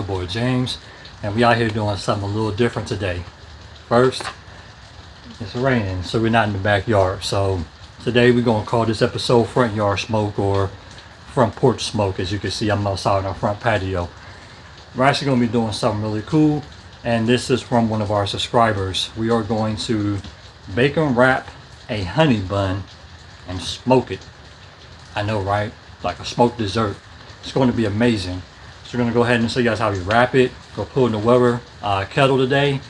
your boy James, and we out here doing something a little different today. First, it's raining, so we're not in the backyard. So today we're gonna call this episode Front Yard Smoke or Front Porch Smoke. As you can see, I'm outside on our front patio. We're actually gonna be doing something really cool, and this is from one of our subscribers. We are going to bacon wrap a honey bun and smoke it. I know, right? Like a smoked dessert. It's going to be amazing. So we're going to go ahead and show you guys how we wrap it. Go pull in the Weber kettle today.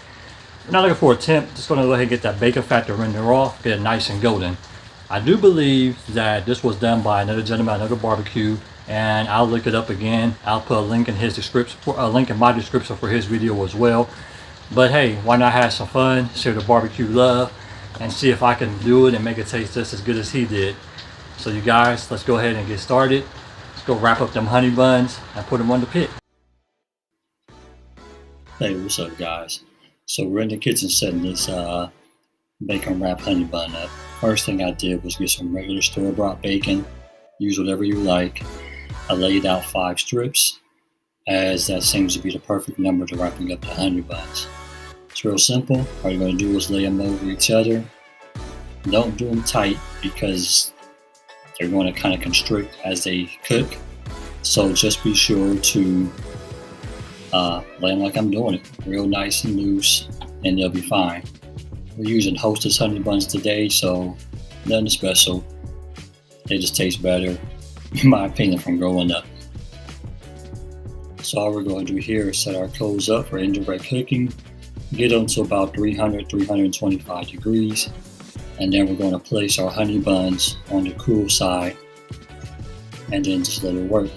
We're not looking for a temp. Just going to go ahead and get that bacon fat to render off. Get it nice and golden. I do believe that this was done by another gentleman, another barbecue. And I'll look it up again. I'll put a link in his description, a link in my description for his video as well. But hey, why not have some fun, share the barbecue love, and see if I can do it and make it taste just as good as he did. So you guys, let's go ahead and get started. Let's go wrap up them honey buns and put them on the pit. Hey, what's up guys? So we're in the kitchen setting this bacon wrapped honey bun up. First thing I did was get some regular store-bought bacon. Use whatever you like. I laid out 5 strips, as that seems to be the perfect number to wrapping up the honey buns. It's real simple. All you're going to do is lay them over each other. Don't do them tight because they're going to kind of constrict as they cook. So just be sure to lay them like I'm doing it. Real nice and loose, and they'll be fine. We're using Hostess honey buns today, so nothing special. They just taste better, in my opinion, from growing up. So all we're going to do here is set our coals up for indirect cooking. Get them to about 300-325 degrees. And then we're going to place our honey buns on the cool side and then just let it work.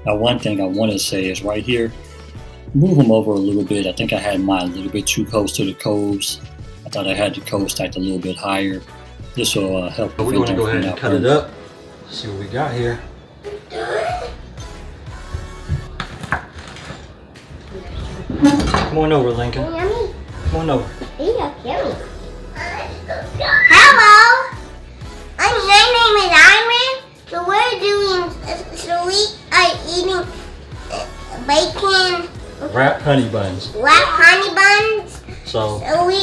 Now one thing I want to say is right here, move them over a little bit. I think I had mine a little bit too close to the coals. I thought I had the coals stacked a little bit higher. This will help. We're going to go ahead and cut it up. See what we got here. Come on over, Lincoln. Come on over. Hello, my name is Iron. So we're doing, we are eating bacon wrapped honey buns. Wrapped honey buns. So we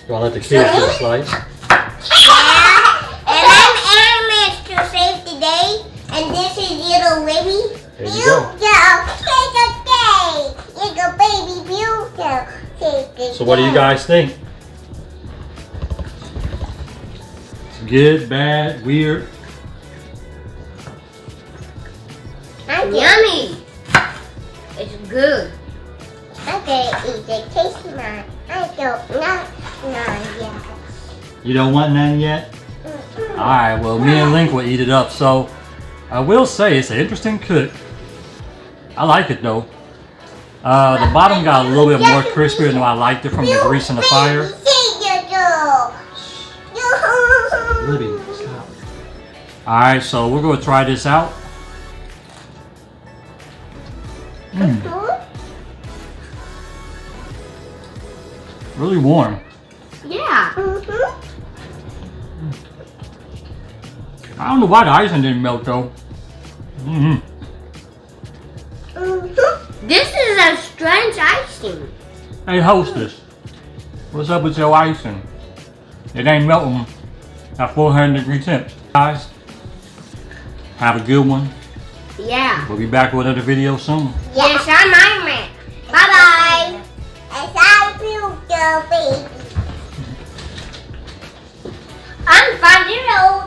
gonna let the kids get a slice. Yeah, and I'm Aaron to save the day, and this is little Libby. There you go. Take a cake. You go, baby, beautiful. So what do you guys think? Good, bad, weird? Yummy. It's good. Okay, eat the taste mine. I don't not yet. You don't want none yet? Alright, well me and Link will eat it up. So I will say it's an interesting cook. I like it though. The bottom got a little bit more crispier than I liked it from the grease in the fire. Libby, stop. Alright, so we're going to try this out. Really warm. Yeah. I don't know why the icing didn't melt though. This is a strange icing. Hey hostess, what's up with your icing? It ain't melting at 400-degree temps. Guys, have a good one. Yeah. We'll be back with another video soon. Yes, I'm Iron Man. Bye-bye. As I feel the baby. I'm 5 years old.